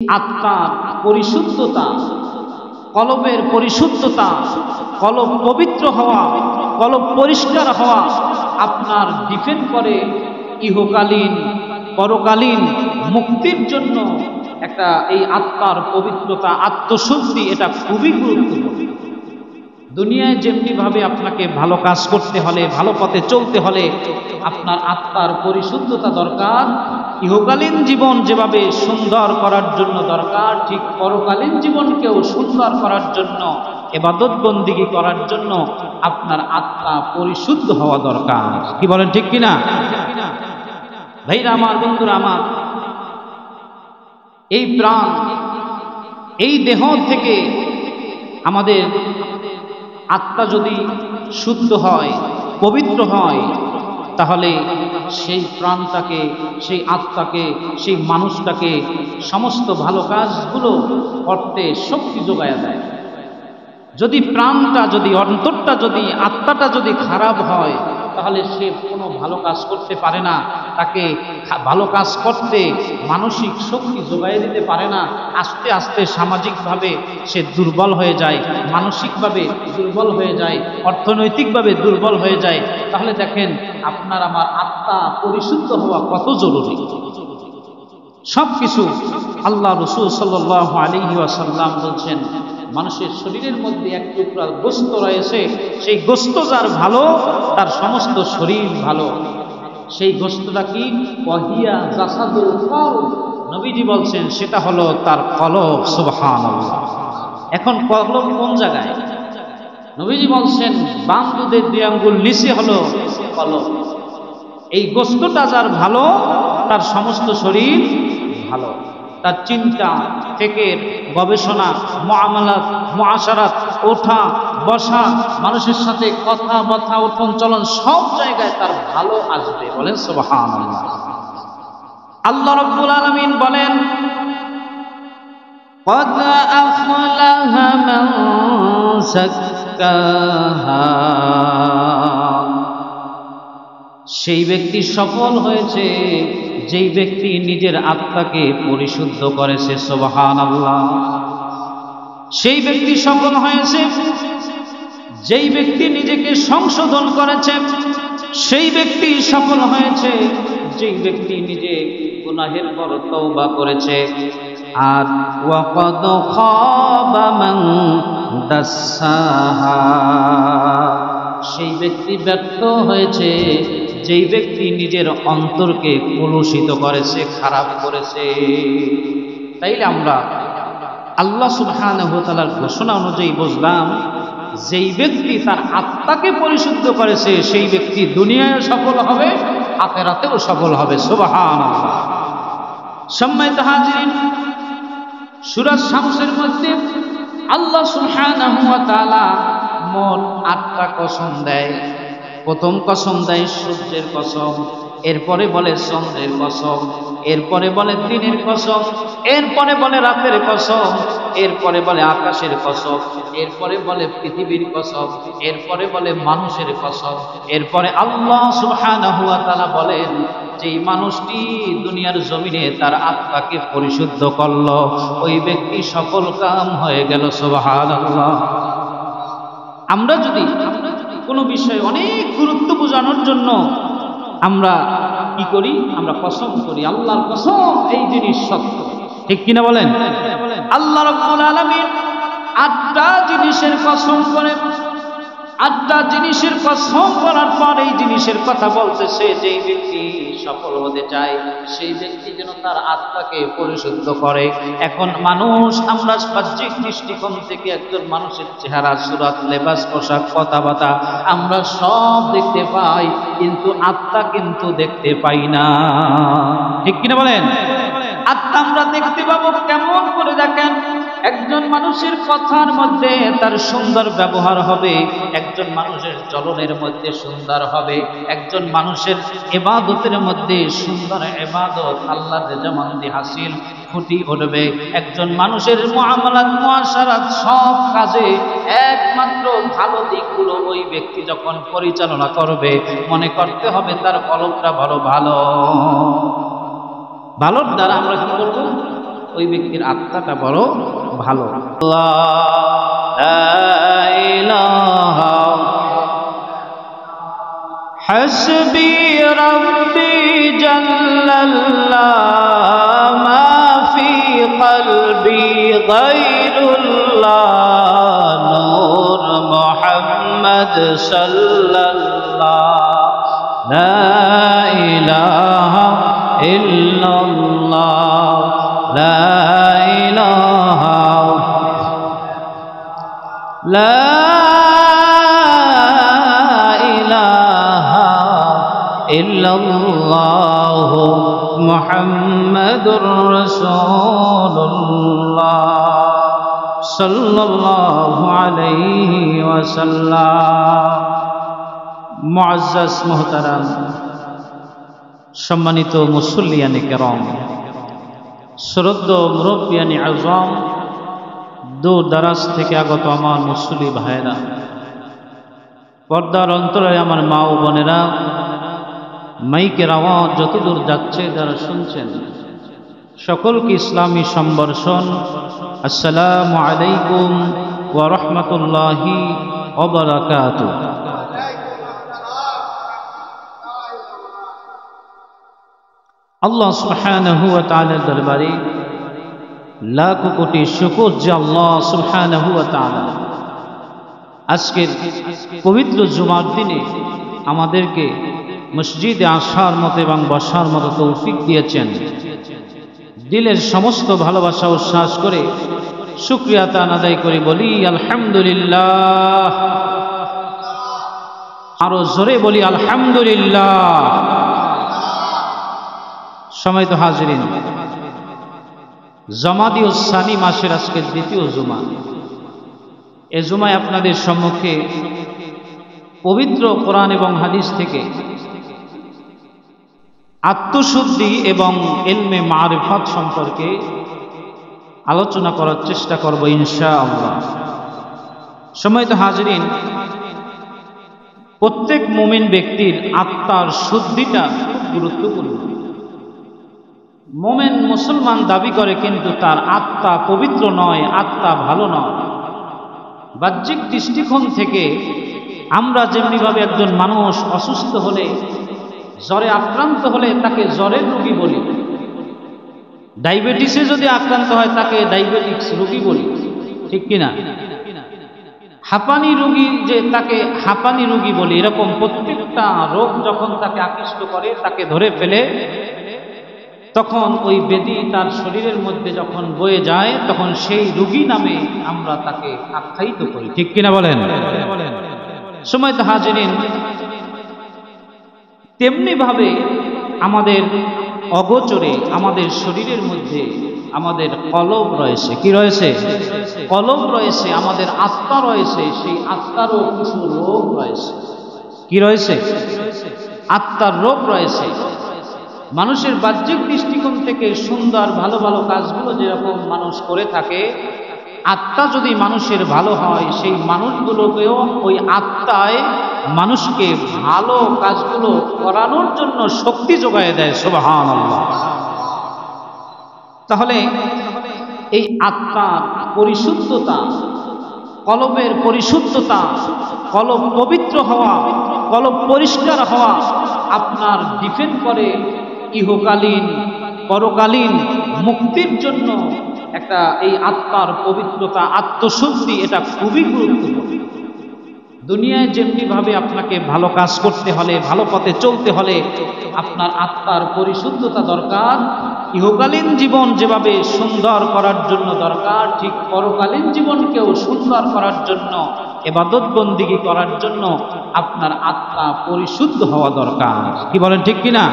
আত্মার পরিশুদ্ধতা, কলবের পরিশুদ্ধতা, কলব পবিত্র হওয়া, কলব পরিষ্কার হওয়া আপনার ডিপেন্ড করে ইহকালীন পরকালীন মুক্তির জন্য। একটা এই আত্মার পবিত্রতা, আত্মশুদ্ধি, এটা খুবই গুরুত্বপূর্ণ। দুনিয়ায় যেমনিভাবে আপনাকে ভালো কাজ করতে হলে, ভালো পথে চলতে হলে আপনার আত্মার পরিশুদ্ধতা দরকার। ইহকালীন জীবন যেভাবে সুন্দর করার জন্য দরকার, ঠিক পরকালীন জীবনকেও সুন্দর করার জন্য, ইবাদত বন্দিগি করার জন্য আপনার আত্মা পরিশুদ্ধ হওয়া দরকার। কি বলেন, ঠিক কিনা? ভাইরা আমার, বন্ধুরা আমার, এই প্রাণ, এই দেহ থেকে আমাদের আত্মা যদি শুদ্ধ হয়, পবিত্র হয়, তাহলে সেই প্রাণটাকে, সেই আত্মাকে, সেই মানুষটাকে সমস্ত ভালো কাজগুলো করতে শক্তি যোগায়া দেয়। যদি প্রাণটা, যদি অন্তরটা, যদি আত্মাটা যদি খারাপ হয়, তাহলে সে কোনো ভালো কাজ করতে পারে না। তাকে ভালো কাজ করতে মানসিক শক্তি যোগাইয়ে দিতে পারে না। আস্তে আস্তে সামাজিকভাবে সে দুর্বল হয়ে যায়, মানসিকভাবে দুর্বল হয়ে যায়, অর্থনৈতিকভাবে দুর্বল হয়ে যায়। তাহলে দেখেন আপনার আমার আত্মা পরিশুদ্ধ হওয়া কত জরুরি। সব কিছু আল্লাহ রাসূল সাল্লাল্লাহু আলাইহি ওয়াসাল্লাম বলছেন, মানুষের শরীরের মধ্যে এক টুকরা গোশত রয়েছে, সেই গোশত যার ভালো, তার সমস্ত শরীর ভালো। সেই গোশতটা কি? ওয়াহিয়া জাসাদুল কলব। নবীজি বলছেন সেটা হলো তার কলব। সুবহানাল্লাহ। এখন কলব কোন জায়গায়? নবীজি বলছেন বাম দুধের 2 আঙ্গুল নিচে হলো কলব। এই গোশতটা যার ভালো, তার সমস্ত শরীর ভালো। তার চিন্তা, ফিকির, গবেষণা, মুআমালাত, মুআশারাত, ওঠা বসা, মানুষের সাথে কথাবার্তা, উঠন চলন, সব জায়গায় তার ভালো আসবে। বলেন সুবহানাল্লাহ। আল্লাহ রাব্বুল আলামিন বলেন, ক্বাদ আফলাহা মান যাক্কাহা, সেই ব্যক্তি সফল হয়েছে যেই ব্যক্তি নিজের আত্মাকে পরিশুদ্ধ করেছে। সুবহানাল্লাহ। সেই ব্যক্তি সফল হয়েছে যেই ব্যক্তি নিজেকে সংশোধন করেছে। সেই ব্যক্তি সফল হয়েছে যেই ব্যক্তি নিজে গুনাহের পর তওবা করেছে। আর ওয়াকাদ খাবা মান দাসাহা, সেই ব্যক্তি ব্যর্থ হয়েছে যেই ব্যক্তি নিজের অন্তরকে কলুষিত করেছে, খারাপ করেছে। তাইলে আমরা আল্লাহ সুবহানাহু ওয়া তাআলার ঘোষণা অনুযায়ী বুঝলাম, যেই ব্যক্তি তার আত্মাকে পরিশুদ্ধ করেছে সেই ব্যক্তি দুনিয়ায় সফল হবে, আখিরাতেও সফল হবে। সুবহানাল্লাহ। সম্মানিত হাজিরিন, সূরা শামসের মধ্যে আল্লাহ সুবহানাহু ওয়া তাআলা মোট 8টা কসম দেয়। প্রথম কসম দেয় সূর্যের কসম, এরপরে বলে চন্দ্রের কসম, এরপরে বলে দিনের কসম, এরপরে বলে রাতের কসম, এরপরে বলে আকাশের কসম, এরপরে বলে পৃথিবীর কসম, এরপরে বলে মানুষের কসম। এরপরে আল্লাহ সুবহানাহু ওয়া তাআলা বলেন, যেই মানুষটি দুনিয়ার জমিনে তার আত্মাকে পরিশুদ্ধ করলো, ওই ব্যক্তি সফল কাম হয়ে গেল। সুবহানাল্লাহ। আমরা যদি কোনো বিষয়ে অনেক গুরুত্ব বোঝানোর জন্য আমরা কি করি? আমরা কসম করি, আল্লাহর কসম এই জিনিস সত্য। ঠিক কিনা বলেন? আল্লাহ রাব্বুল আলামিন 8টা জিনিসের কসম করে, 8টা জিনিসের কসম করার পর এই জিনিসের কথা বলতেছে, যেই ব্যক্তি সফল হতে চায় সেই ব্যক্তি যেন তার আত্মাকে পরিশুদ্ধ করে। এখন মানুষ, আমরা বাহ্যিক দৃষ্টিকোণ থেকে একজন মানুষের চেহারা, সুরাত, লেবাস, পোশাক, কথাবার্তা আমরা সব দেখতে পাই, কিন্তু আত্মা কিন্তু দেখতে পাই না। ঠিক কিনা বলেন? আত্মা আমরা দেখতে পাবো কেমন করে? দেখেন, একজন মানুষের কথার মধ্যে তার সুন্দর ব্যবহার হবে, একজন মানুষের চলনের মধ্যে সুন্দর হবে, একজন মানুষের ইবাদতের মধ্যে সুন্দর ইবাদত, আল্লাহর রেজামন্দি হাসিল ফুটি উঠবে। একজন মানুষের মুআমালাত, মুআশারাত, সব কাজে একমাত্র ভালো দিকগুলো ওই ব্যক্তি যখন পরিচালনা করবে, মনে করতে হবে তার কলবটা বড় ভালো। ভালোর দ্বারা আমরা কি করবো? ওই ব্যক্তির আত্মাটা বড় ভালো। হাসবি রাব্বি জাল্লাল্লাহ মা ফি কলবি গায়রুল্লাহ নূর মুহাম্মদ সাল্লাল্লাহ লা ইলাহা ইল্লাল্লাহ লা ইলাহা লা ইলাহা ইল্লাল্লাহ মুহাম্মাদুর রাসূলুল্লাহ সাল্লাল্লাহু আলাইহি ওয়াসাল্লাম। মুআজ্জাজ মুহতারাম, সম্মানিত মুসল্লিয়ানে কেরাম, শ্রদ্ধেয় মুরব্বিয়ানে আযম, দূর দারাজ থেকে আগত আমার মুসল্লি ভাইরা, পর্দার অন্তরে আমার মা ও বোনেরা, মাইকের আওয়াজ যতদূর যাচ্ছে যারা শুনছেন সকলকে ইসলামী সম্বর্ষণ, আসসালামু আলাইকুম ওয়া রাহমাতুল্লাহি ওয়া বারাকাতুহু। আল্লাহ সুবহানাহু ওয়া তাআলার দরবারে লাখ কোটি শুকর যে আল্লাহ সুবহানাহু ওয়া তাআলা আজকের পবিত্র জুমার দিনে আমাদেরকে মসজিদে আসার মতো এবং বসার মতো তৌফিক দিয়েছেন। দিলের সমস্ত ভালোবাসা উচ্ছ্বাস করে শুকরিয়া তান আদায় করে বলি আলহামদুলিল্লাহ। আরো জোরে বলি আলহামদুলিল্লাহ। সম্মানিত হাজিরিন, জমাদিউস সানি মাসের আজকের দ্বিতীয় জুমা। এ জুমায় আপনাদের সম্মুখে পবিত্র কোরআন এবং হাদিস থেকে আত্মশুদ্ধি এবং ইলমে মারিফাত সম্পর্কে আলোচনা করার চেষ্টা করব ইনশাআল্লাহ। সম্মানিত হাজিরিন, প্রত্যেক মুমিন ব্যক্তির আত্মার শুদ্ধিটা খুব গুরুত্বপূর্ণ। মুমিন মুসলমান দাবি করে কিন্তু তার আত্মা পবিত্র নয়, আত্মা ভালো নয়। বাহ্যিক দৃষ্টিকোণ থেকে আমরা যেমনিভাবে একজন মানুষ অসুস্থ হলে, জ্বরে আক্রান্ত হলে তাকে জ্বরের রোগী বলি, ডায়াবেটিসে যদি আক্রান্ত হয় তাকে ডায়াবেটিক্স রোগী বলি, ঠিক কিনা? হাঁপানি রোগী যে তাকে হাঁপানি রোগী বলি। এরকম প্রত্যেকটা রোগ যখন তাকে আকৃষ্ট করে, তাকে ধরে ফেলে, তখন ওই ব্যাধি তার শরীরের মধ্যে যখন বয়ে যায় তখন সেই রোগী নামে আমরা তাকে আখ্যায়িত করি, ঠিক কিনা বলেন? সম্মানিত হাজিরিন, তেমনি ভাবে আমাদের অগোচরে আমাদের শরীরের মধ্যে আমাদের কলব রয়েছে। কি রয়েছে? কলব রয়েছে, আমাদের আত্মা রয়েছে। সেই আত্মারও কিছু রোগ রয়েছে। কি রয়েছে? আত্মার রোগ রয়েছে। মানুষের বাহ্যিক দৃষ্টিকোণ থেকে সুন্দর ভালো ভালো কাজগুলো যেরকম মানুষ করে থাকে, আত্মা যদি মানুষের ভালো হয় সেই মানুষগুলোকেও ওই আত্মায় মানুষকে ভালো কাজগুলো করানোর জন্য শক্তি যোগায় দেয়। সুবহানাল্লাহ। তাহলে এই আত্মার পরিশুদ্ধতা, কলবের পরিশুদ্ধতা, কলব পবিত্র হওয়া, কলব পরিষ্কার হওয়া আপনার ডিপেন্ড করে ইহকালীন পরকালীন মুক্তির জন্য। একটা এই আত্মার পবিত্রতা, আত্মশুদ্ধি, এটা খুবই গুরুত্বপূর্ণ। দুনিয়ায় যেমনি ভাবে আপনাকে ভালো কাজ করতে হলে, ভালো পথে চলতে হলে আপনার আত্মার পরিশুদ্ধতা দরকার। ইহকালীন জীবন যেভাবে সুন্দর করার জন্য দরকার, ঠিক পরকালীন জীবনকেও সুন্দর করার জন্য, ইবাদত বন্দেগী করার জন্য আপনার আত্মা পরিশুদ্ধ হওয়া দরকার। কি বলেন, ঠিক কিনা?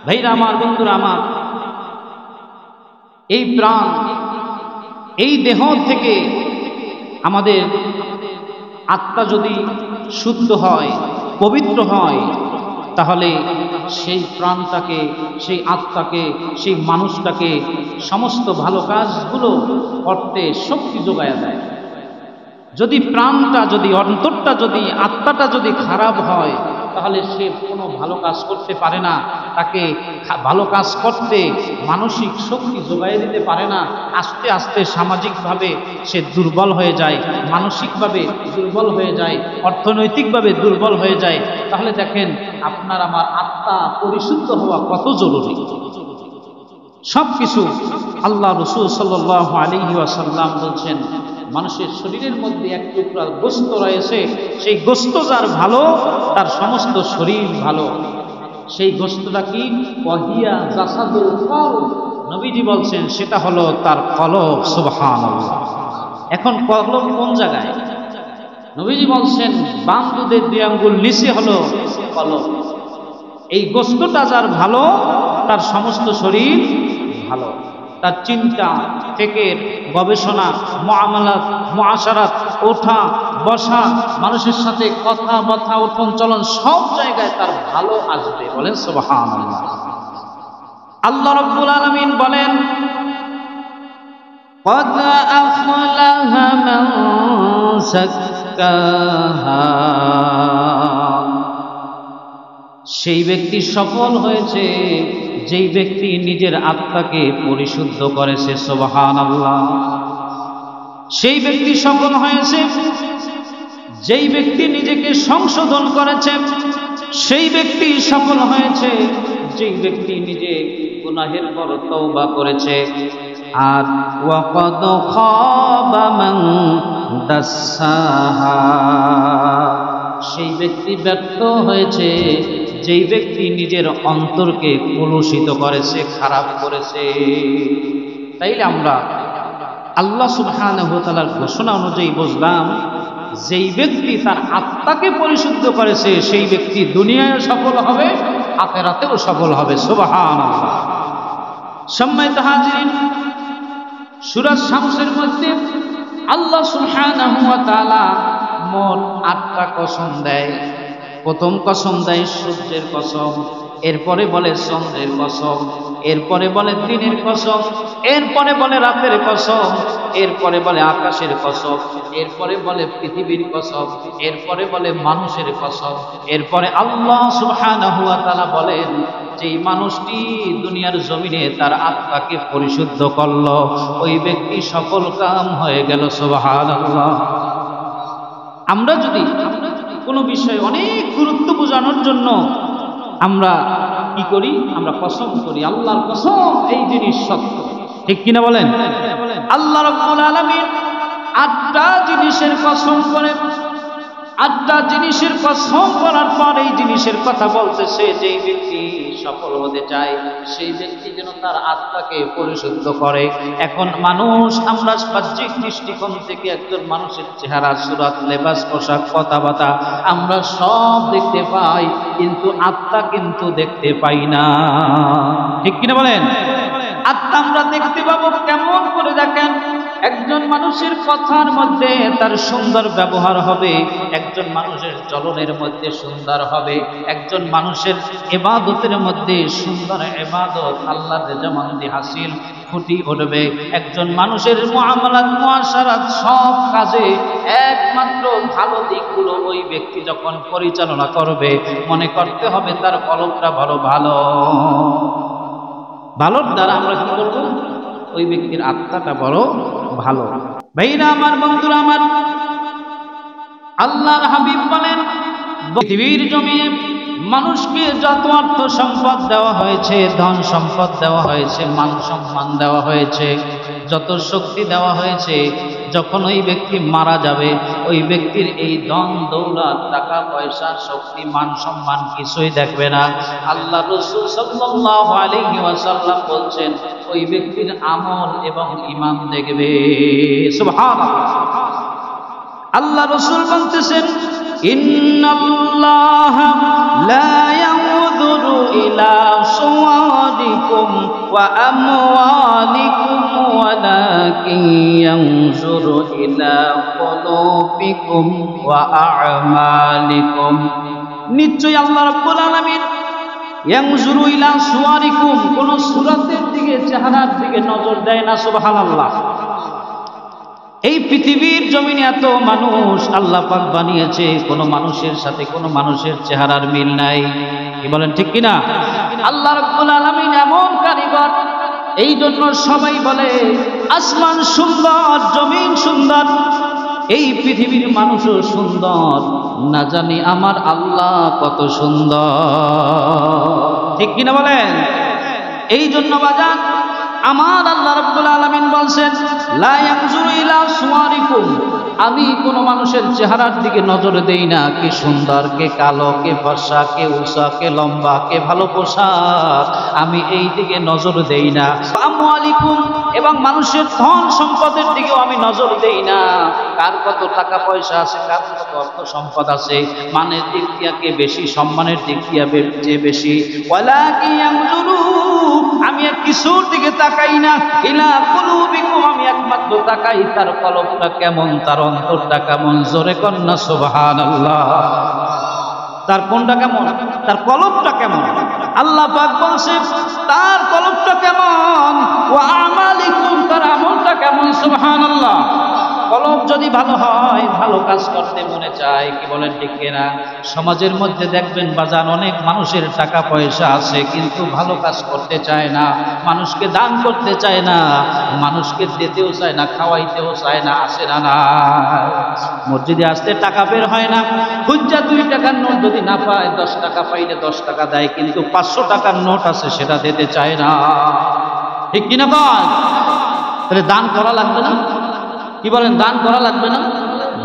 ভাইরা আমার, বন্ধুরা আমার, এই প্রাণ, এই দেহ থেকে আমাদের আত্মা যদি শুদ্ধ হয়, পবিত্র হয়, তাহলে সেই প্রাণটাকে, সেই আত্মাকে, সেই মানুষটাকে সমস্ত ভালো কাজগুলো করতে শক্তি যোগায়া দেয়। যদি প্রাণটা, যদি অন্তরটা, যদি আত্মাটা যদি খারাপ হয়, তাহলে সে কোনো ভালো কাজ করতে পারে না, তাকে ভালো কাজ করতে মানসিক শক্তি যোগাই দিতে পারে না। আস্তে আস্তে সামাজিকভাবে সে দুর্বল হয়ে যায়, মানসিকভাবে দুর্বল হয়ে যায়, অর্থনৈতিকভাবে দুর্বল হয়ে যায়। তাহলে দেখেন আপনার আমার আত্মা পরিশুদ্ধ হওয়া কত জরুরি। সবকিছু আল্লাহ রাসূল সাল্লাল্লাহু আলাইহি ওয়াসাল্লাম বলছেন, মানুষের শরীরের মধ্যে এক টুকরা গোশত রয়েছে, সেই গোশত যার ভালো তার সমস্ত শরীর ভালো। সেই গোশতটা কি? ওয়াহিয়া জাসাদুল কলব। নবীজি বলছেন সেটা হলো তার কলব। সুবহানাল্লাহ। এখন কলব কোন জায়গায়? নবীজি বলছেন বাম দুধের 2 আঙ্গুল নিচে হলো কলব। এই গোশতটা যার ভালো তার সমস্ত শরীর ভালো। তার চিন্তা, ফিকির, গবেষণা, মুআমালাত, মুআশারাত, ওঠা বসা, মানুষের সাথে কথাবার্তা, উঠন চলন, সব জায়গায় তার ভালো আসবে। বলেন সুবহানাল্লাহ। আল্লাহ রাব্বুল আলামিন বলেন, قد أفلح من زكاها। সেই ব্যক্তি সফল হয়েছে যেই ব্যক্তি নিজের আত্মাকে পরিশুদ্ধ করেছে। সুবহানাল্লাহ। সেই ব্যক্তি সফল হয়েছে যেই ব্যক্তি নিজেকে সংশোধন করেছে। সেই ব্যক্তি সফল হয়েছে যেই ব্যক্তি নিজে গুনাহের পর তওবা করেছে। আর ওয়াকাদ খাবা মান দাসাহা। সেই ব্যক্তি ব্যর্থ হয়েছে যেই ব্যক্তি নিজের অন্তরকে কলুষিত করেছে, খারাপ করেছে। তাইলে আমরা আল্লাহ সুবহানাহু ওয়া তাআলার ঘোষণা অনুযায়ী বুঝলাম, যেই ব্যক্তি তার আত্মাকে পরিশুদ্ধ করেছে সেই ব্যক্তি দুনিয়ায় সফল হবে, আখিরাতেও সফল হবে। সুবহানাল্লাহ। সম্মানিত হাজিরিন, সূরা শামসের মধ্যে আল্লাহ সুবহানাহু ওয়া তাআলা মোট 8টা কসম দেয়। প্রথম কসম দেয় সূর্যের কসম, এরপরে বলে চন্দ্রের কসম, এরপরে বলে দিনের কসম, এরপরে বলে রাতের কসম, এরপরে বলে আকাশের কসম, এরপরে বলে পৃথিবীর কসম, এরপরে বলে মানুষের কসম। এরপরে আল্লাহ সুবহানাহু ওয়া তাআলা বলেন, যেই মানুষটি দুনিয়ার জমিনে তার আত্মাকে পরিশুদ্ধ করল, ওই ব্যক্তি সফল কাম হয়ে গেল। সুবহানাল্লাহ। আমরা যদি কোনো বিষয় অনেক গুরুত্ব বোঝানোর জন্য আমরা কি করি? আমরা কসম করি, আল্লাহর কসম এই জিনিস সত্য। ঠিক কিনা বলেন? আল্লাহ রাব্বুল আলামিন 8টা জিনিসের কসম করে, 8টা জিনিসের কসম করার পর এই জিনিসের কথা বলতেছে, যেই ব্যক্তি সফল হতে চায় সেই ব্যক্তি যেন তার আত্মাকে পরিশুদ্ধ করে। এখন মানুষ, আমরা বাহ্যিক দৃষ্টিকোণ থেকে একজন মানুষের চেহারা, সুরাত, লেবাস, পোশাক, কথাবার্তা আমরা সব দেখতে পাই, কিন্তু আত্মা কিন্তু দেখতে পাই না। ঠিক কিনা বলেন? আত্মা আমরা দেখতে পাবো কেমন করে? দেখেন, একজন মানুষের কথার মধ্যে তার সুন্দর ব্যবহার হবে, একজন মানুষের চলনের মধ্যে সুন্দর হবে, একজন মানুষের ইবাদতের মধ্যে সুন্দর ইবাদত, আল্লাহর রেজামন্দি হাসিল ফুটি উঠবে। একজন মানুষের মুআমালাত, মুআশারাত, সব কাজে একমাত্র ভালো দিকগুলো ওই ব্যক্তি যখন পরিচালনা করবে, মনে করতে হবে তার কলবটা বড় ভালো। ভালোর দ্বারা আমরা কি করবো? ওই ব্যক্তির আত্মাটা বড় ভালো। ভাইরা আমার, বন্ধুরা আমার, আল্লাহর হাবিব বলেন, পৃথিবীর জমিনে মানুষকে যত অর্থ সম্পদ দেওয়া হয়েছে, ধন সম্পদ দেওয়া হয়েছে, মান সম্মান দেওয়া হয়েছে, যত শক্তি দেওয়া হয়েছে, যখন ওই ব্যক্তি মারা যাবে ওই ব্যক্তির এই ধন দৌলত, টাকা পয়সা, শক্তি, মান সম্মান কিছুই দেখবে না। আল্লাহ রাসূল সাল্লাল্লাহু আলাইহি ওয়াসাল্লাম বলছেন, ওই ব্যক্তির আমল এবং ঈমান দেখবে। সুবহানাল্লাহ। আল্লাহ রাসূল বলতেছেন, ইন্নাল্লাহা লা ইয়ানজুরু ইলা সুওয়ারিকুম ওয়া আমওয়ালিকুম ওয়ালাকিন ইয়ানজুরু ইলা কুলুবিকুম ওয়া আ'মালিকুম। নিশ্চয়ই আল্লাহ রাব্বুল আলামিন ইয়ানজুরু ইলা সুওয়ারিকুম, কোন সূরাতের দিকে, চেহারার দিকে নজর দেয় না। সুবহানাল্লাহ। এই পৃথিবীর জমিনে এত মানুষ আল্লাহ পাক বানিয়েছে, কোনো মানুষের সাথে কোনো মানুষের চেহারার মিল নাই। কি বলেন ঠিক কিনা? আল্লাহ রাব্বুল আলামিন এমন কারিগর, এই জন্য সবাই বলে আসমান সুন্দর, জমিন সুন্দর, এই পৃথিবীর মানুষও সুন্দর, না জানি আমার আল্লাহ কত সুন্দর। ঠিক কিনা বলেন? এই জন্য বাজান আমার আল্লাহ রাব্বুল আলামিন বলছেন লা ইয়ানজুরু ইলা সুওয়ারিকুম, আমি কোনো মানুষের চেহারার দিকে নজর দেই না, কে সুন্দর, কে কালো, কে ফর্সা, কে উঁচা, কে লম্বা, কে ভালো পোশাক, আমি এই দিকে নজর দেই না। আমওয়ালিকুম, এবং মানুষের ধন সম্পদের দিকেও আমি নজর দেই না, কার কত টাকা পয়সা আছে, কার কত অর্থ সম্পদ আছে, মানের দিক দিয়ে কে বেশি, সম্মানের দিক দিয়ে বেশি। ওয়ালাকিন ইয়ানজুরু, আমি এক কিছুর দিকে তাকাই না, ইলা কুলুবিকুম, আমি একমাত্র তাকাই তার কলবটা কেমন, তার অন্তরটা কেমন। জোরে কন্না সুবহানাল্লাহ। তার কোনটা কেমন? তার কলবটা কেমন? আল্লাহ পাক বলছে তার কলবটা কেমন, ওয়া আমালিকুম, তার আমলটা কেমন। সুবহানাল্লাহ। কলব যদি ভালো হয়, ভালো কাজ করতে মনে চায়। কি বলেন ঠিক কিনা? সমাজের মধ্যে দেখবেন বাজান অনেক মানুষের টাকা পয়সা আছে কিন্তু ভালো কাজ করতে চায় না, মানুষকে দান করতে চায় না, মানুষকে দিতেও চায় না, খাওয়াইতেও চায় না। আসে না? না, মসজিদে আসতে টাকা বের হয় না, হুজ্জা 2 টাকার নোট যদি না পায়, 10 টাকা পাইলে 10 টাকা দেয়, কিন্তু 500 টাকার নোট আছে সেটা দিতে চায় না। ঠিক কিনা বল? তাহলে দান করা লাগবে না? কি বলেন? দান করা লাগবে না?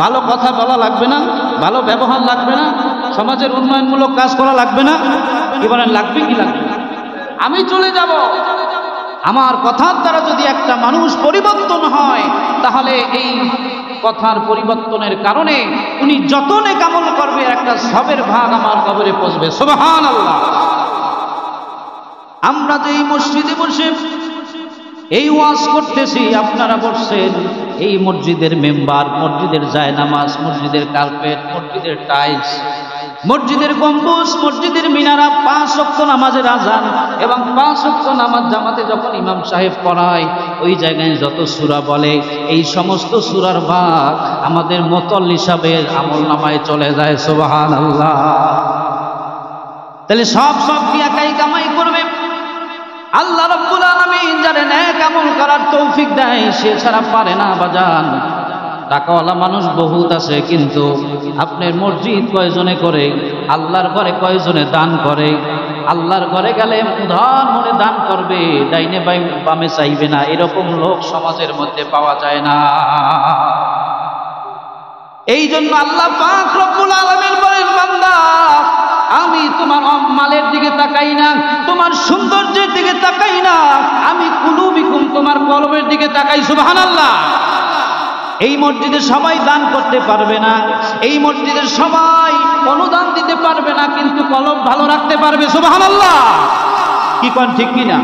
ভালো কথা বলা লাগবে না? ভালো ব্যবহার লাগবে না? সমাজের উন্নয়নমূলক কাজ করা লাগবে না? কি বলেন? লাগবে কি লাগবে? আমি চলে যাব, আমার কথার দ্বারা যদি একটা মানুষ পরিবর্তন হয়, তাহলে এই কথার পরিবর্তনের কারণে উনি যত নেক আমল করবে একটা সবের ভাগ আমার কবরে পৌঁছবে। সুবহানাল্লাহ। আমরা যে এই মসজিদে বসে এই ওয়াজ করতেছি, আপনারা বসছেন, এই মসজিদের মেম্বার, মসজিদের জায়নামাজ, মসজিদের কার্পেট, মসজিদের টাইলস, মসজিদের গম্বুজ, মসজিদের মিনারা, 5 ওয়াক্ত নামাজের আজান এবং 5 ওয়াক্ত নামাজ জামাতে যখন ইমাম সাহেব পড়ায়, ওই জায়গায় যত সূরা বলে, এই সমস্ত সূরার ভাগ আমাদের মুতল্লি সাহেবের আমলনামায় চলে যায়। সুবহানাল্লাহ। তাহলে সব কি একাই কামাই করবে? আল্লাহ রাব্বুল আলামিন যারে নেক আমল করার তৌফিক দেয়, সে ছাড়া পারে না বাজান। টাকাওয়ালা মানুষ বহুত আছে, কিন্তু আপনার মসজিদ কয়জনে করে, আল্লাহর ঘরে কয়জনে দান করে? আল্লাহর ঘরে গেলে উদার মনে দান করবে, ডাইনে বামে চাইবে না, এরকম লোক সমাজের মধ্যে পাওয়া যায় না। এই জন্য আল্লাহ পাক রব্বুল আলামিন বলেন, বান্দা আমি তোমার মালের দিকে তাকাই না, তোমার সৌন্দর্যের দিকে তাকাই না, আমি কুলুবিকুম, তোমার কলবের দিকে তাকাই। সুবহানাল্লাহ। এই মসজিদে সবাই দান করতে পারবে না, এই মসজিদের সবাই অনুদান দিতে পারবে না, কিন্তু কলব ভালো রাখতে পারবে। সুবহানাল্লাহ। কি কোন ঠিক কিনা?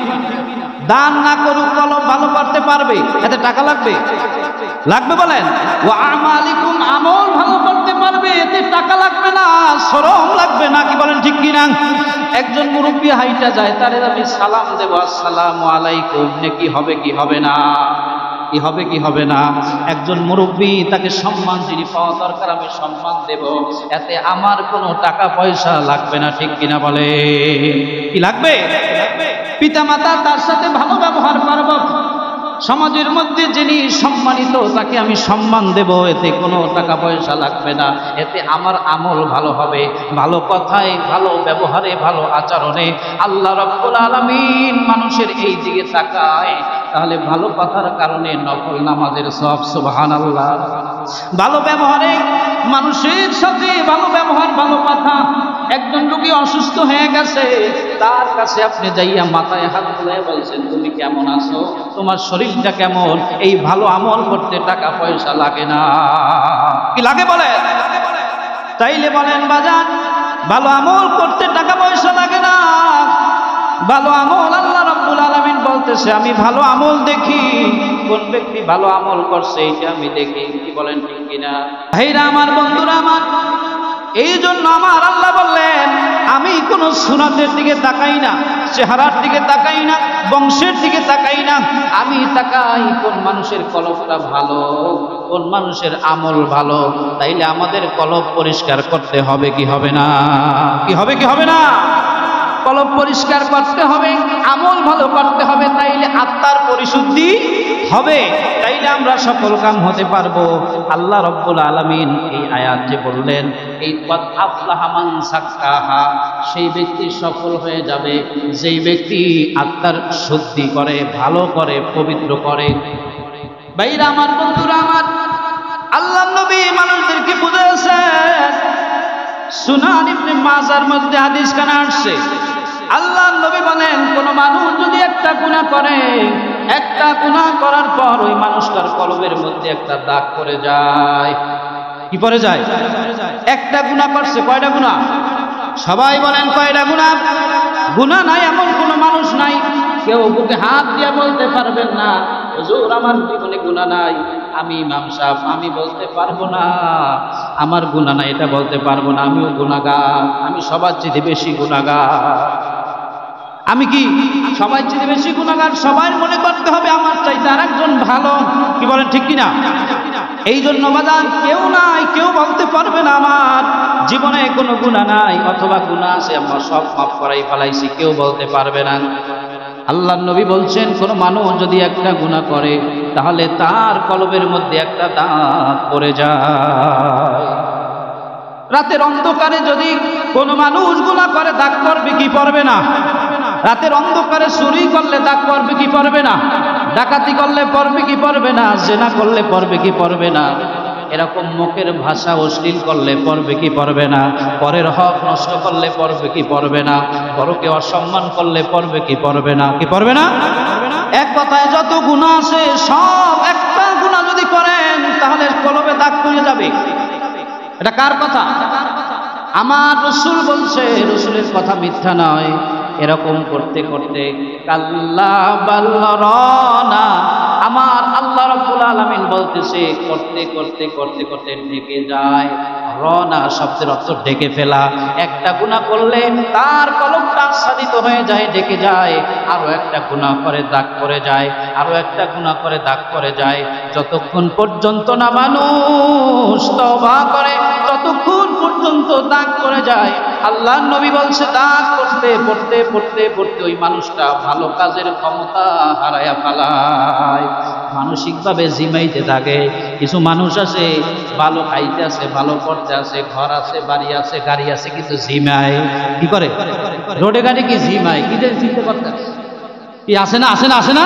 দান না করুক, কলব ভালো করতে পারবে। এতে টাকা লাগবে? লাগবে বলেন? ওয়া আমালিকুম, আমল ভালো করতে পারবে, এতে টাকা লাগবে না, শ্রম লাগবে না। কি বলেন ঠিক কিনা? একজন মুরব্বী হাইটা যায়, তারে আমি সালাম দেব, আসসালামু আলাইকুম, নেকি হবে কি হবে না? কি হবে কি হবে না? একজন মুরব্বী, তাকে সম্মান যিনি পাওয়া দরকার, আমি সম্মান দেব, এতে আমার কোনো টাকা পয়সা লাগবে না। ঠিক কিনা বলে? কি লাগবে? পিতামাতা, তার সাথে ভালো ব্যবহার করব, সমাজের মধ্যে যিনি সম্মানিত তাকে আমি সম্মান দেব, এতে কোনো টাকা পয়সা লাগবে না, এতে আমার আমল ভালো হবে। ভালো কথায়, ভালো ব্যবহারে, ভালো আচরণে আল্লাহ রাব্বুল আলামিন মানুষের এই দিকে তাকায়, তাহলে ভালো কথার কারণে নফল নামাজের সওয়াব। সুবহানাল্লাহ। ভালো ব্যবহারে, মানুষের সাথে ভালো ব্যবহার, ভালো কথা। একজন রোগী অসুস্থ হয়ে গেছে, তার কাছে আপনি যাইয়া মাথায় হাত বুলিয়ে বলছেন, তুমি কেমন আছো, তোমার শরীরটা কেমন? এই ভালো আমল করতে টাকা পয়সা লাগে না। কি লাগে বলেন? তাইলে বলেন বাজান, ভালো আমল করতে টাকা পয়সা লাগে না। ভালো আমল আল্লাহ রাব্বুল আলামিন বলতেছে, আমি ভালো আমল দেখি, কোন ব্যক্তি ভালো আমল করছে এটা আমি দেখি। কি বলেন ঠিক কিনা? ভাইরা আমার, বন্ধুরা আমার, এই জন্য আমার আল্লাহ বললেন, আমি কোনো সুরাতের দিকে তাকাই না, চেহারার দিকে তাকাই না, বংশের দিকে তাকাই না, আমি তাকাই কোন মানুষের কলবটা ভালো, কোন মানুষের আমল ভালো। তাইলে আমাদের কলব পরিষ্কার করতে হবে কি হবে না? কি হবে কি হবে না? কলব পরিষ্কার করতে হবে, আমল ভালো করতে হবে, তাইলে আত্মার পরিশুদ্ধি হবে, তাইলে আমরা সফল কাম হতে পারবো। আল্লাহ রাব্বুল আলামিন এই আয়াত যে বললেন, এই কদ আফলাহা মান সাক্কাহা, সেই ব্যক্তি সফল হয়ে যাবে যেই ব্যক্তি আত্মার শুদ্ধি করে, ভালো করে, পবিত্র করে। ভাইরা আমার, বন্ধুরা আমার, আল্লাহ নবী মানুষদেরকে বুঝাচ্ছেন। সুনান ইবনে মাজার মধ্যে হাদিস কানা আসছে, আল্লাহ নবী বলেন, কোন মানুষ যদি একটা গুনাহ করে, একটা গুনাহ করার পর ওই মানুষটার কলবের মধ্যে একটা দাগ পড়ে যায়। কি পড়ে যায়? একটা গুনাহ করছে। কয়টা গুনাহ? সবাই বলেন কয়টা গুনাহ? গুনাহ নাই এমন কোন মানুষ নাই, কেউ বুকে হাত দিয়ে বলতে পারবেন না হুজুর আমার জীবনে গুনাহ নাই, আমি ইমাম সাহেব আমি বলতে পারবো না আমার গুনাহ নাই, এটা বলতে পারবো না, আমিও গুনাহগার, আমি সবার চেয়ে বেশি গুনাহগার। আমি কি সবার চেয়ে বেশি গুনাহগার? সবাই মনে করতে হবে আমার চাইতে আরেকজন ভালো। কি বলেন ঠিক কিনা? এই জন্য বাজান, কেউ নাই, কেউ বলতে পারবে না আমার জীবনে কোনো গুনাহ নাই, অথবা গুনাহ আছে আমরা সব মাফ করাই ফেলাইছি, কেউ বলতে পারবে না। আল্লাহর নবী বলছেন, কোন মানুষ যদি একটা গুনাহ করে তাহলে তার কলবের মধ্যে একটা দাগ পড়ে যায়। রাতের অন্ধকারে যদি কোন মানুষ গুনাহ করে, দাগ পড়বে কি পড়বে না? রাতের অন্ধকারে চুরি করলে দাগ পড়বে কি পড়বে না? ডাকাতি করলে পড়বে কি পড়বে না? জিনা করলে পড়বে কি পড়বে না? এরকম মুখের ভাষা অশ্লীল করলে পড়বে কি পড়বে না? পরের হক নষ্ট করলে পড়বে কি পড়বে না? বড়কে অসম্মান করলে পড়বে কি পড়বে না? কি পড়বে না? এক কথায় যত গুনাহ আছে সব, একটা গুনাহ যদি করেন তাহলে কলবে দাগ পড়ে যাবে। এটা কার কথা? আমার রাসূল বলছে, রাসূলের কথা মিথ্যা নয়। এরকম করতে করতে কাল্লা বাল্লারানা, আমার আল্লাহ রাব্বুল আলামিন বলতেছে, করতে করতে করতে করতে ঢেকে যায়। রনা শব্দের অর্থ ঢেকে ফেলা। একটা গুনাহ করলে তার কলবটা আচ্ছাদিত হয়ে যায়, ঢেকে যায়। আরো একটা গুনাহ করে দাগ পড়ে যায়, আরো একটা গুনাহ করে দাগ পড়ে যায়। যতক্ষণ পর্যন্ত না মানুষ তওবা করে, ততক্ষণ পর্যন্ত দাগ পড়ে যায়। আল্লাহর নবী বলছে, দাগ পড়তে পড়তে পড়তে পড়তে ওই মানুষটা ভালো কাজের ক্ষমতা হারায়া ফেলায়, মানসিকভাবে জিমাইতে থাকে। কিছু মানুষ আছে ভালো খাইতে আছে, ভালো করতে আছে, ঘর আছে, বাড়ি আছে, গাড়ি আছে, কিন্তু জিমায়। কি করে? রোডে গাড়ি কি জিমায়? কি যে চিন্তা করতে কি আছে না? আসে না? আসে না?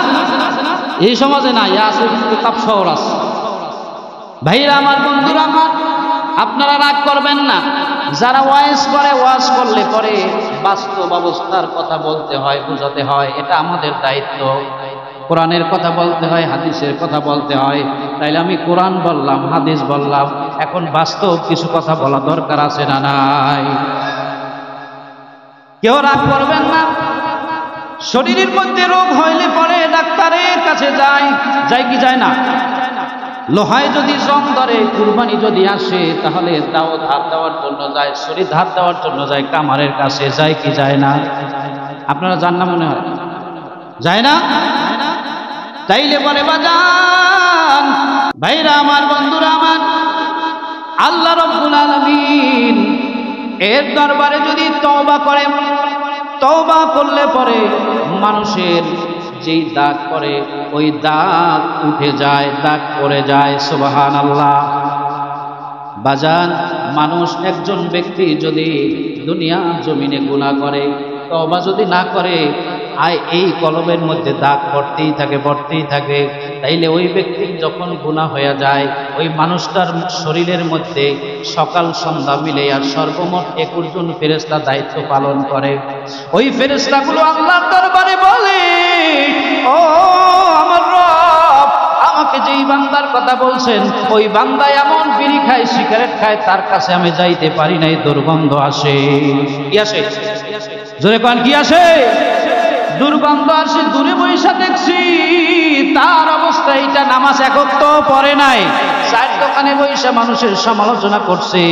এই সমাজে না, ইয়া আছে কাপ শহর আছে। ভাইরা আমার, বন্ধুরা আমার, আপনারা রাগ করবেন না। যারা ওয়াজ করে, ওয়াজ করলে পরে বাস্তব অবস্থার কথা বলতে হয়, বোঝাতে হয়, এটা আমাদের দায়িত্ব। কোরআনের কথা বলতে হয়, হাদিসের কথা বলতে হয়। তাইলে আমি কোরআন বললাম, হাদিস বললাম, এখন বাস্তব কিছু কথা বলা দরকার আছে না নাই? কেউ রাগ করবেন না। শরীরের মধ্যে রোগ হইলে পরে ডাক্তারের কাছে যায়, যায় কি যায় না? লোহায় যদি জং ধরে, কুরবানি যদি আসে, তাহলে তাও ধার দেওয়ার জন্য যায়, শরীর ধার দেওয়ার জন্য যায়, কামারের কাছে যায় কি যায় না? আপনারা জান না মনে হয়? যায় না? তাইলে বলে বাজান, ভাইরা আমার, বন্ধুরা আমার, আল্লাহ রাব্বুল আলামিন এর দরবারে যদি তওবা করে, তওবা করলে পরে মানুষের যেই দাগ পড়ে ওই দাগ উঠে যায়, দাগ পড়ে যায়। সুবহানাল্লাহ। বাজান, মানুষ একজন ব্যক্তি যদি দুনিয়া জমিনে গুনাহ করে, তওবা যদি না করে, এই কলবের মধ্যে দাগ পড়তেই থাকে, পড়তেই থাকে। তাইলে ওই ব্যক্তি যখন গুনাহ হয়ে যায়, ওই মানুষটার শরীরের মধ্যে সকাল সন্ধ্যা মিলে আর সর্বমোট 21 জন ফেরেশতা দায়িত্ব পালন করে। ওই ফেরেশতাগুলো আল্লাহর দরবারে বলে, ও আমার রব, আমাকে যেই বান্দার কথা বলছেন, ওই বান্দা এমন বিড়ি খায়, সিগারেট খায়, তার কাছে আমি যাইতে পারি নাই, দুর্গন্ধ আসে। কি আসে? জোরে কোন কি আসে? দুর্গন্ধ আসে। দূরে বৈশা দেখছি তার অবস্থা এইটা, নামাজ একক তো পড়ে নাই, চায়ের দোকানে বসে মানুষের সমালোচনা করছে,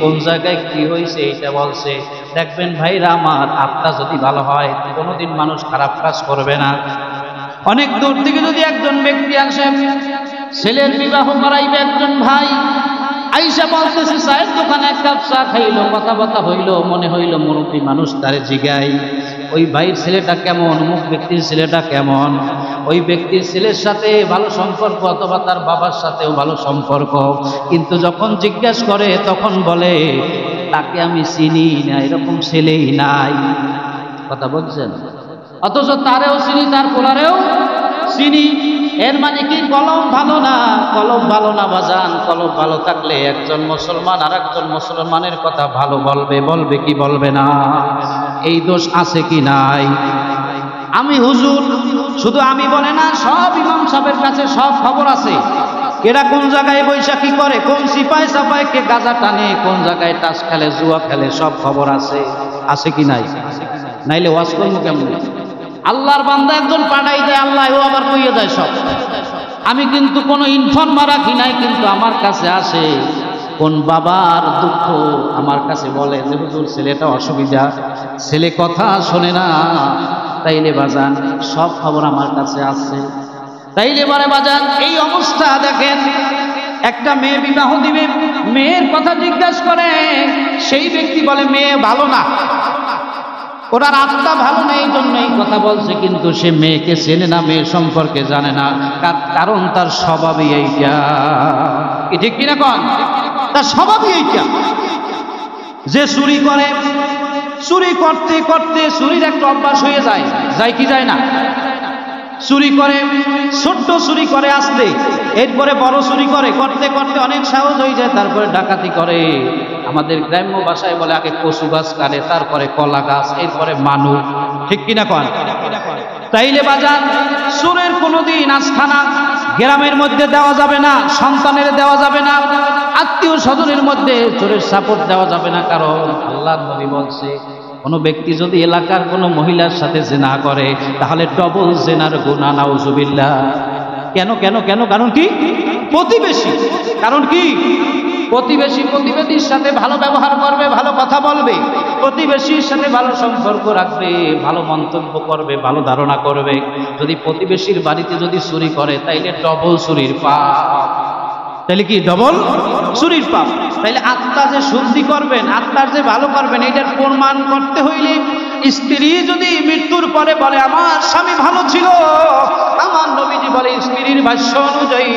কোন জায়গায় কি হয়েছে এটা বলছে। দেখবেন ভাইরা আমার, আত্মা যদি ভালো হয় কোনোদিন মানুষ খারাপ কাজ করবে না। অনেক দূর থেকে যদি একজন ব্যক্তি আসে, ছেলের বিবাহ করাইবে একজন ভাই, আইসা বলতেছে চায়ের দোকানে এক কাপ চা খাইলো, কথাবার্তা হইলো, মনে হইলো মুরব্বী মানুষ তারে জিগাই ওই ভাইয়ের ছেলেটা কেমন, মুখ ব্যক্তির ছেলেটা কেমন। ওই ব্যক্তির ছেলের সাথে ভালো সম্পর্ক, অথবা তার বাবার সাথেও ভালো সম্পর্ক, কিন্তু যখন জিজ্ঞাসা করে তখন বলে তাকে আমি চিনি না, এরকম ছেলেই নাই। কথা বলছেন? অথচ তারেও চিনি, তার পোলারেও চিনি। এর মানে কি কলম ভালো না? কলম ভালো না বাজান। কলম ভালো থাকলে একজন মুসলমান আর একজন মুসলমানের কথা ভালো বলবে, বলবে কি বলবে না? এই দোষ আছে কি নাই? আমি হুজুর, শুধু আমি বলে না, সব ইমাম সাহেবের কাছে সব খবর আছে। এরা কোন জায়গায় বৈশাখী করে, কোন সিপাই সাপাই কে গাঁজা টানে, কোন জায়গায় তাস খেলে, জুয়া খেলে, সব খবর আছে। আছে কি নাই? নাইলে ওয়াজ করবো কেমন? আল্লাহর বান্দা একজন পাঠাই দেয়, আল্লাহ ও আবার কইয়ে দেয় সব। আমি কিন্তু কোনো ইনফর্মার রাখি নাই, কিন্তু আমার কাছে আসে কোন বাবার দুঃখ আমার কাছে বলে যে হুজুর ছেলেটা অসুবিধা, ছেলে কথা শোনে না। তাইলে বাজান সব খবর আমার কাছে আছে। তাইলে বলে বাজান এই অবস্থা দেখেন, একটা মেয়ে বিবাহ দিবে, মেয়ের কথা জিজ্ঞাসা করে, সেই ব্যক্তি বলে মেয়ে ভালো না, ওনার আত্মা ভালো নেই, এই জন্য এই কথা বলছে, কিন্তু সে মেয়েকে চেনে না, মেয়ে সম্পর্কে জানে না, কারণ তার স্বভাবই এইটা। কি ঠিক কিনা কন? তার স্বভাবই এইটা। যে চুরি করে, চুরি করতে করতে চুরির একটা অভ্যাস হয়ে যায়, যায় কি যায় না? চুরি করে, ছোট্ট চুরি করে আসতে, এরপরে বড় চুরি করে, করতে করতে অনেক সাহস হয়ে যায়, তারপরে ডাকাতি করে। আমাদের গ্রাম্য ভাষায় বলে আগে কচু গাছ কাটে, তারপরে কলা গাছ, এরপরে মানুষ। ঠিক কিনা কন? তাইলে বাজান চোরের কোনোদিন আস্থানা গ্রামের মধ্যে দেওয়া যাবে না, সন্তানের দেওয়া যাবে না, আত্মীয় স্বজনের মধ্যে চোরের সাপোর্ট দেওয়া যাবে না। কারণ আল্লাহর নবী বলছে, কোনো ব্যক্তি যদি এলাকার কোনো মহিলার সাথে জিনা করে তাহলে ডবল জিনার গুনাহ, নাউজুবিল্লাহ। কেন কেন কেন? কারণ কি? প্রতিবেশী। কারণ কি? প্রতিবেশী প্রতিবেশীর সাথে ভালো ব্যবহার করবে, ভালো কথা বলবে, প্রতিবেশীর সাথে ভালো সম্পর্ক রাখবে, ভালো মন্তব্য করবে, ভালো ধারণা করবে। যদি প্রতিবেশীর বাড়িতে যদি চুরি করে তাইলে ডবল চুরির পাপ। তাইলে কি? ডবল চুরির পাপ। তাইলে আত্মা যে শুদ্ধি করবেন, আত্মার যে ভালো করবেন, এটার প্রমাণ করতে হইলে স্ত্রী যদি মৃত্যুর পরে বলে আমার স্বামী ভালো ছিল, আমার নবীজি বলে স্ত্রীর ভাষ্য অনুযায়ী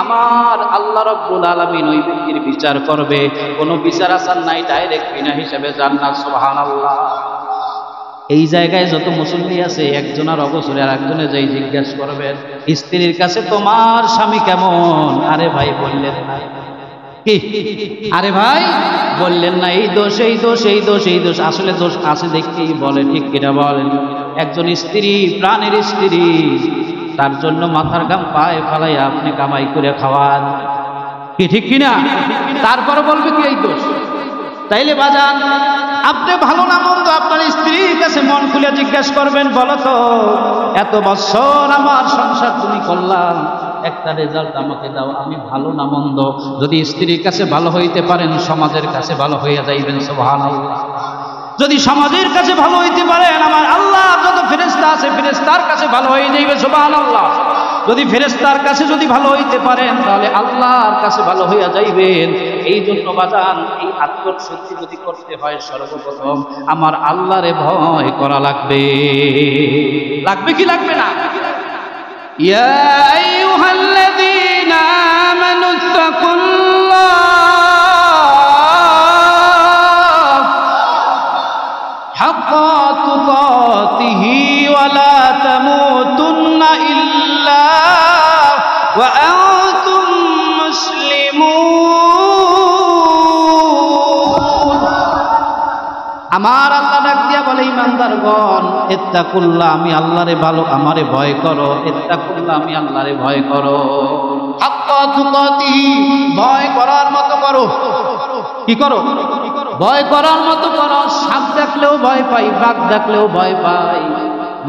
আমার আল্লাহ রাব্বুল আলামিন ওই ব্যক্তির বিচার করবে। কোনো বিচার আসার নাই, ডাইরেক্ট বিনা হিসাবে জান্নাত। সুবহানাল্লাহ। এই জায়গায় যত মুসল্লি আছে, একজনের অবসরে আর একজনে যাই জিজ্ঞাসা করবেন স্ত্রীর কাছে তোমার স্বামী কেমন? আরে ভাই বললেন না কি? আরে ভাই বললেন না, এই দোষ, এই দোষ, এই দোষ, এই দোষ। আসলে দোষ আছে দেখতেই বলে। ঠিক কিনা বলেন? একজন স্ত্রী, প্রাণের স্ত্রী, তার জন্য মাথার ঘাম পায়ে ফালাইয়া আপনি কামাই করে খাওয়ান, কি ঠিক কিনা? তারপর বলবে কি এই দোষ? তাইলে বাজান আপনি ভালো না মন্দ আপনার স্ত্রীর কাছে মন খুলে জিজ্ঞাসা করবেন, বলো তো এত বছর আমার সংসার তুমি করলাম, একটা রেজাল্ট আমাকে দাও, আমি ভালো না মন্দ। যদি স্ত্রীর কাছে ভালো হইতে পারেন, সমাজের কাছে ভালো হইয়া যাইবেন। সুবহানাল্লাহ। যদি সমাজের কাছে ভালো হইতে পারেন, আমার আল্লাহ যত ফেরেশতা আছে ফেরেশতার কাছে ভালো হয়ে যাইবে। সুবহানাল্লাহ। যদি ফেরেশতার কাছে যদি ভালো হইতে পারেন, তাহলে আল্লাহর কাছে ভালো হইয়া যাইবেন। এই জন্য বাজান এই আত্মশুদ্ধি যদি করতে হয়, সর্বপ্রথম আমার আল্লাহরে ভয় করা লাগবে। লাগবে কি লাগবে না? ইয়া আইয়ুহাল্লাযীনা আমানুত্তাকুল্লাহ হাক্কা তুকাতিহি ওয়া লা তামুতুন্না ইল্লা ওয়া আনতুম মুসলিমুন। আমার আল্লাহ ডাক দিয়া বলে, ইমানদারগণ ইত্তাকুল্লাহ, আমি আল্লাহরে ভালো আমারে ভয় করো। ইত্তাকুল্লাহ, আমি আল্লাহরে ভয় করো। হাক্কা তুকাতিহি, ভয় করার মতো করো। কি করো? ভয় করার মতো করো। সাপ দেখলেও ভয় পাই, বাঘ দেখলেও ভয় পাই,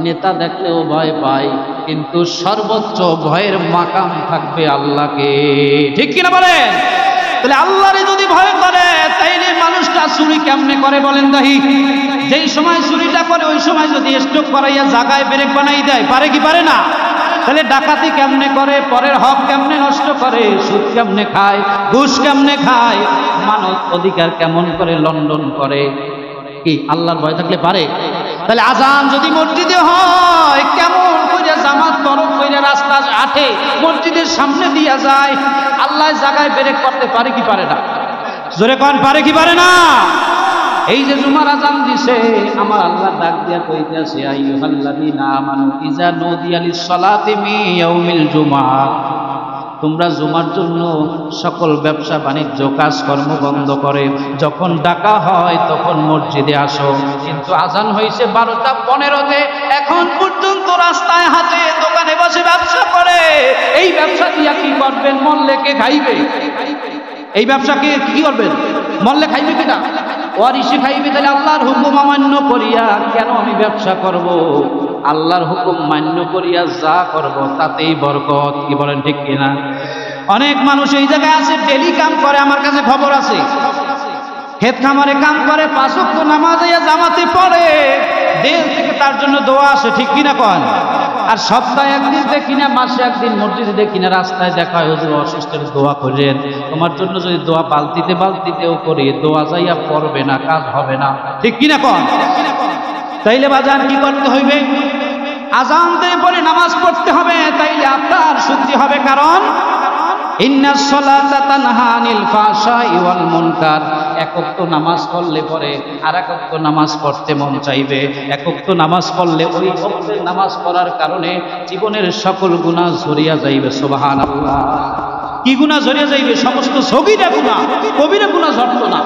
নেতা দেখলেও ভয় পায়, কিন্তু সর্বোচ্চ ভয়ের মাকাম থাকবে আল্লাহকে। ঠিক কিনা বলেন? তাহলে আল্লাহরে যদি ভয় করে, তাইলে মানুষটা চুরি কেমনে করে বলেন দাহি? যেই সময় চুরিটা করে ওই সময় যদি স্ট্রোক করাইয়া জায়গায় ব্রেক বানাই দেয়, পারে কি পারে না? তাহলে ডাকাতি কেমনে করে, পরের হক কেমনে নষ্ট করে, সুদ কেমনে খায়, ঘুষ কেমনে খায়, মানব অধিকার কেমন করে লন্ডন করে, কি আল্লাহর ভয় থাকলে পারে? তাহলে আজান যদি মসজিদে হয়, কেমন করে জামাত তরফ করে রাস্তা আঠে মসজিদের সামনে দিয়া যায়, আল্লাহ জায়গায় ব্রেক করতে পারে কি পারে না? জোরে কোন পারে কি পারে না? এই যে জুমার আজান দিছে, আমার আল্লাহ ডাক দিয়া কইতেছে, আইয়ুহাল্লাযীনা আমানু ইযা নুদিয়া লিস-সালাতি মিন ইয়াউমিল জুমআ, তোমরা জুমার জন্য সকল ব্যবসা বাণিজ্য কাজকর্ম বন্ধ করে যখন ডাকা হয় তখন মসজিদে আসো। কিন্তু আজান হয়েছে 12টা 15-তে, এখন পর্যন্ত রাস্তায় হাতে দোকানে বসে ব্যবসা করে। এই ব্যবসা দিয়া কি করবেন? মরলে কে খাইবে? এই ব্যবসাকে কি করবেন? মরলে খাইবে কিনা? ওয়ারিসে খাইবে। তাহলে আল্লাহর হুকুম অমান্য করিয়া কেন আমি ব্যবসা করব? আল্লাহর হুকুম মান্য করিয়া যা করব তাতেই বরকত। কি বলেন ঠিক কিনা? অনেক মানুষ এই জায়গায় আছে, ডেলি কাম করে, আমার কাছে খবর আছে, ক্ষেত খামারে কাম করে, 5 ওয়াক্ত নামাজ জামাতে পড়ে, দেশ থেকে তার জন্য দোয়া আসে। ঠিক কিনা কন? আর সপ্তাহে একদিন দেখি না, মাসে একদিন মসজিদে দেখি না, রাস্তায় দেখা হয়, হুজুর অসুস্থের দোয়া করেন, তোমার জন্য যদি দোয়া বালতিতেও করি, দোয়া যাইয়া পড়বে না, কাজ হবে না। ঠিক কিনা কন? তাইলে বাজান কি করতে হইবে? আজান দিয়ে পরে নামাজ পড়তে হবে, তাইলে আপনার শুদ্ধি হবে। কারণ ইন্নাস সালাতা তানহা আনিল ফাহশাই ওয়াল মুনকার, এক ওয়াক্ত নামাজ পড়লে পরে আর এক ওয়াক্ত নামাজ পড়তে মন চাইবে। এক ওয়াক্ত নামাজ পড়লে ওই ওয়াক্তের নামাজ পড়ার কারণে জীবনের সকল গুনাহ ঝরিয়া যাইবে। সুবহানাল্লাহ। কি গুনাহ ঝরিয়া যাইবে? সমস্ত সগীরা গুনাহ, কবিরা গুনাহ ঝরতো না।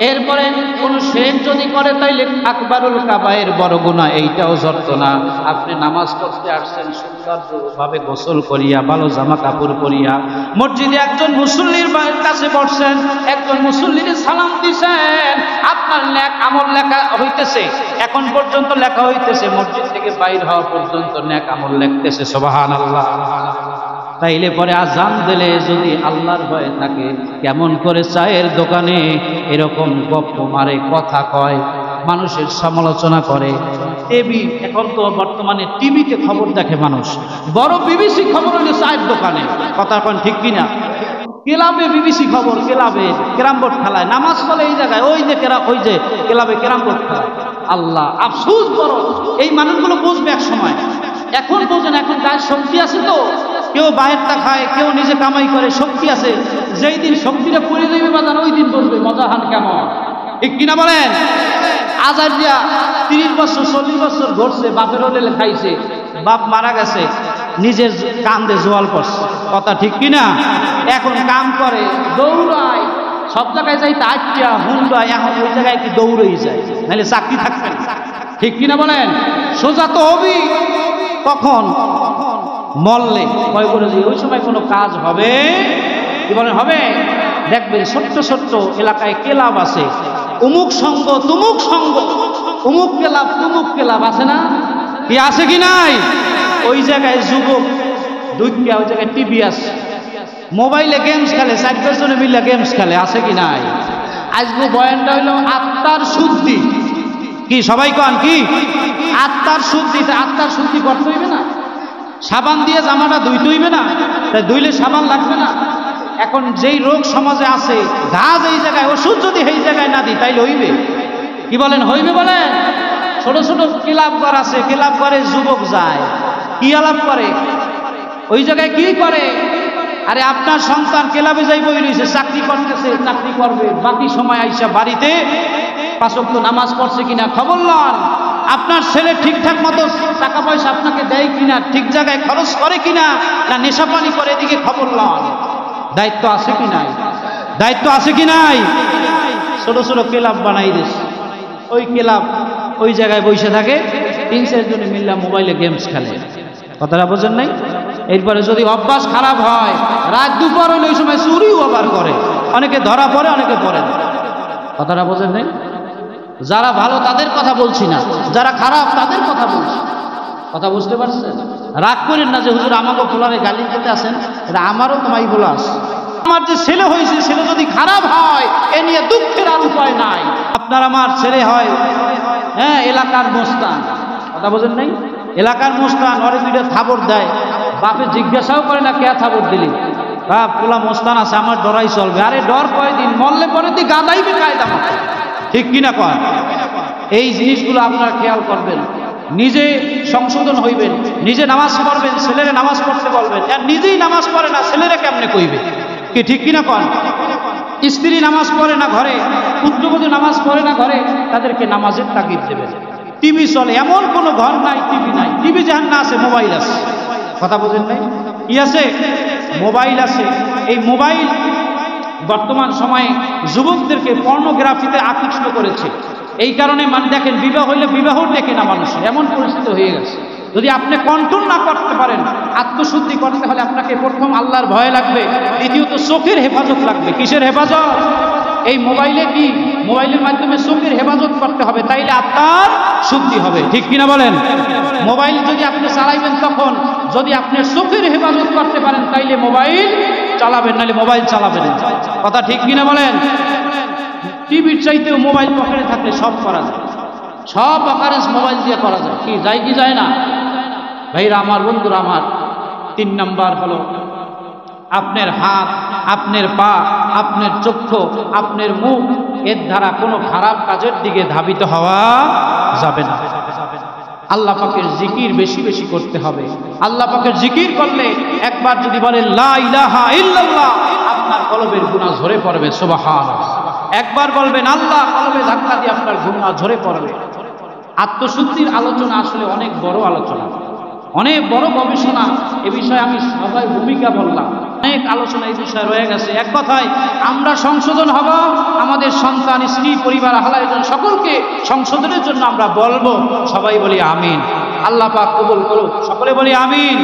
এরপরে কোন শেখ যদি করে তাইলে আকবারুল কাবায়ের বড় গুনাহ, এইটাও ঝরতো না। আপনি নামাজ পড়তে আসছেন, সুন্দরভাবে গোসল করিয়া, ভালো জামা কাপড় পরিয়া, মসজিদে একজন মুসল্লির কাছে বসছেন, একজন মুসল্লির সালাম দিছেন, আপনার নেক আমল লেখা হইতেছে, এখন পর্যন্ত লেখা হইতেছে, মসজিদ থেকে বাইর হওয়া পর্যন্ত নেক আমল লিখতেছে। সুবহানাল্লাহ। তাইলে পরে আজান দিলে যদি আল্লাহর ভয় থাকে, কেমন করে চায়ের দোকানে এরকম গপ্প মারে, কথা কয়, মানুষের সমালোচনা করে। টিভি, এখন তো বর্তমানে টিভিতে খবর দেখে মানুষ, বড় বিবিসি খবর হলে চায়ের দোকানে। কথা কন ঠিক কিনা? ক্লাবে বিবিসি খবর, ক্লাবে ক্যারাম বোর্ড খেলায়, নামাজ পড়ে এই জায়গায়, ওই যে ক্লাবে ক্যারাম বোর্ড খেলায়। আল্লাহ আফসোস বড়, এই মানুষগুলো বুঝবে এক সময়। এখন বোঝেন, এখন গায়ের শক্তি আছে তো, কেউ বাইরটা খায়, কেউ নিজে কামাই করে, শক্তি আছে। যেই দিন শক্তিটা পড়ে যাবে বাজার, ওই দিন বলবে মজা হান কেমন। ঠিক কিনা বলেন? আজার দিয়া 30 বছর 40 বছর ঘটছে, বাপের হোটেলে খাইছে, বাপ মারা গেছে, নিজের কান্দে জোয়াল পড়ছে। কথা ঠিক কিনা? এখন কাম করে, দৌড়ায়, সব জায়গায় যাইতে আটটা হুন্ডায়, এখন ওই জায়গায় কি দৌড়েই যায়, নাহলে চাকরি থাকবে না। ঠিক কিনা বলেন? সোজা তো হবি কখন? মরলে। ভয় করে যে ওই সময় কোনো কাজ হবে? কি বলেন হবে? দেখবেন ছোট্ট ছোট্ট এলাকায় ক্লাব আছে, অমুক সঙ্গ তুমুক সঙ্গ, অমুক ক্লাব তুমুক ক্লাব আছে না? কি আছে কি নাই? ওই জায়গায় যুবক দুইটা, ওই জায়গায় টিভি আছে, মোবাইলে গেমস খেলে, 4-5 জনে মিলে গেমস খেলে, আছে কি নাই? আজকে বয়ানটা হইল আত্মার শুদ্ধি। কি সবাই কন? কি আত্মার শুদ্ধি? আত্মার শুদ্ধি করতে হইবে না? সাবান দিয়ে জামাটা ধুইতে হইবে না? তাই ধুইলে সাবান লাগবে না? এখন যেই রোগ সমাজে আছে, ঘা এই জায়গায়, ওষুধ যদি এই জায়গায় না দিই তাইলে হইবে? কি বলেন? হইবে বলেন? ছোট ছোট ক্লাব ঘর আছে, ক্লাব ঘরে যুবক যায়, কি আলাপ করে, ওই জায়গায় কি করে? আরে আপনার সন্তান ক্লাবে যাই বই রয়েছে, চাকরি করতেছে, চাকরি করবে, বাকি সময় আইসা বাড়িতে 5 ওয়াক্ত নামাজ পড়ছে কিনা খবর লন। আপনার ছেলে ঠিকঠাক মতো টাকা পয়সা আপনাকে দেয় কিনা, ঠিক জায়গায় খরচ করে কিনা, না নেশাপানি করে, এদিকে খবর লন। দায়িত্ব আছে কি নাই? দায়িত্ব আছে কি নাই? ছোট ছোট ক্লাব বানাই দিস, ওই ক্লাব ওই জায়গায় বসে থাকে, 3-4 জনে মিল্লা মোবাইলে গেমস খেলে। কথাটা বোঝেন নাই? এরপরে যদি অভ্যাস খারাপ হয়, রাত দুপুর হলে ওই সময় চুরিও আবার করে, অনেকে ধরা পড়ে, অনেকে পড়ে না। কথাটা বোঝেন নাই? যারা ভালো তাদের কথা বলছি না, যারা খারাপ তাদের কথা বলছি। কথা বুঝতে পারছেন? রাগ করেন না যে হুজুর আমাকে পোলারে গালি দিতে আসেন, এটা আমারও তোমায় বলাস। আমার যে ছেলে হয়েছে, ছেলে যদি খারাপ হয় এ নিয়ে দুঃখের আর উপায় নাই। আপনার আমার ছেলে হয় হ্যাঁ এলাকার মোস্তান, কথা বোঝেন নাই? এলাকার মোস্তান, ওরে দুইটা থাবর দেয়, বাপে জিজ্ঞাসাও করে না কে থাবর দিলি, বাপ পোলা মোস্তান আছে আমার ডরাই চলবে। আরে ডর কয়দিন, মরলে পরে তুই গাদাইবে কায়দা মতো, ঠিক কিনা কয়? এই জিনিসগুলো আপনারা খেয়াল করবেন, নিজে সংশোধন হইবেন, নিজে নামাজ পড়বেন, ছেলেরে নামাজ পড়তে বলবেন। আর নিজেই নামাজ পড়ে না, ছেলেরা কেমনে কইবে, কি ঠিক কিনা কন? স্ত্রী নামাজ পড়ে না ঘরে, পুত্রবধূ নামাজ পড়ে না ঘরে, তাদেরকে নামাজের তাগিদ দেবেন। টিভি চলে, এমন কোনো ঘর নাই টিভি নাই। টিভি যেখানে না আছে মোবাইল আছে, কথা বোঝেন নাই? কি আছে? মোবাইল আছে। এই মোবাইল বর্তমান সময়ে যুবকদেরকে পর্নোগ্রাফিতে আকৃষ্ট করেছে। এই কারণে মানে দেখেন, বিবাহ হইলে বিবাহ দেখে না মানুষ, এমন পরিস্থিতি হয়ে গেছে। যদি আপনি কন্ট্রোল না করতে পারেন, আত্মশুদ্ধি করতে হলে আপনাকে প্রথম আল্লাহর ভয় লাগবে, দ্বিতীয়ত চোখের হেফাজত লাগবে। কিসের হেফাজত? এই মোবাইলে কি, মোবাইলের মাধ্যমে চোখের হেফাজত করতে হবে, তাইলে আপনার শুদ্ধি হবে, ঠিক কিনা বলেন? মোবাইল যদি আপনি চালাইবেন, তখন যদি আপনি চোখের হেফাজত করতে পারেন তাইলে মোবাইল চালাবেন, নাহলে মোবাইল চালাবেন না। কথা ঠিক কিনা বলেন? টিভির চাইতেও মোবাইল পকেটে থাকলে সব করা যায়, সব অকারেন্স মোবাইল দিয়ে করা যায়। কি যায় কি যায় না? ভাইরা আমার, বন্ধুরা আমার, 3 নাম্বার হলো আপনার হাত, আপনার পা, আপনার চক্ষু, আপনার মুখ, এর দ্বারা কোনো খারাপ কাজের দিকে ধাবিত হওয়া যাবে না। আল্লাহ পাকের জিকির বেশি বেশি করতে হবে। আল্লাহ পাকের জিকির করলে একবার যদি বলেন লা ইলাহা ইল্লাল্লাহ, আপনার কলবের গুনাহ ঝরে পড়বে, সুবহানাল্লাহ। একবার বলবেন আল্লাহ, কলবে ধাক্কা দিয়ে আপনার গুনাহ ঝরে পড়বে। আত্মশুদ্ধির আলোচনা আসলে অনেক বড় আলোচনা, অনেক বড় গবেষণা। এ বিষয়ে আমি সবাই ভূমিকা বললাম, অনেক আলোচনা এই বিষয়ে রয়ে গেছে। এক কথায় আমরা সংশোধন হব, আমাদের সন্তান, স্ত্রী, পরিবার, আহলাজন সকলকে সংশোধনের জন্য আমরা বলবো। সবাই বলি আমিন। আল্লাহ পাক কবুল করুক, সকলে বলি আমিন।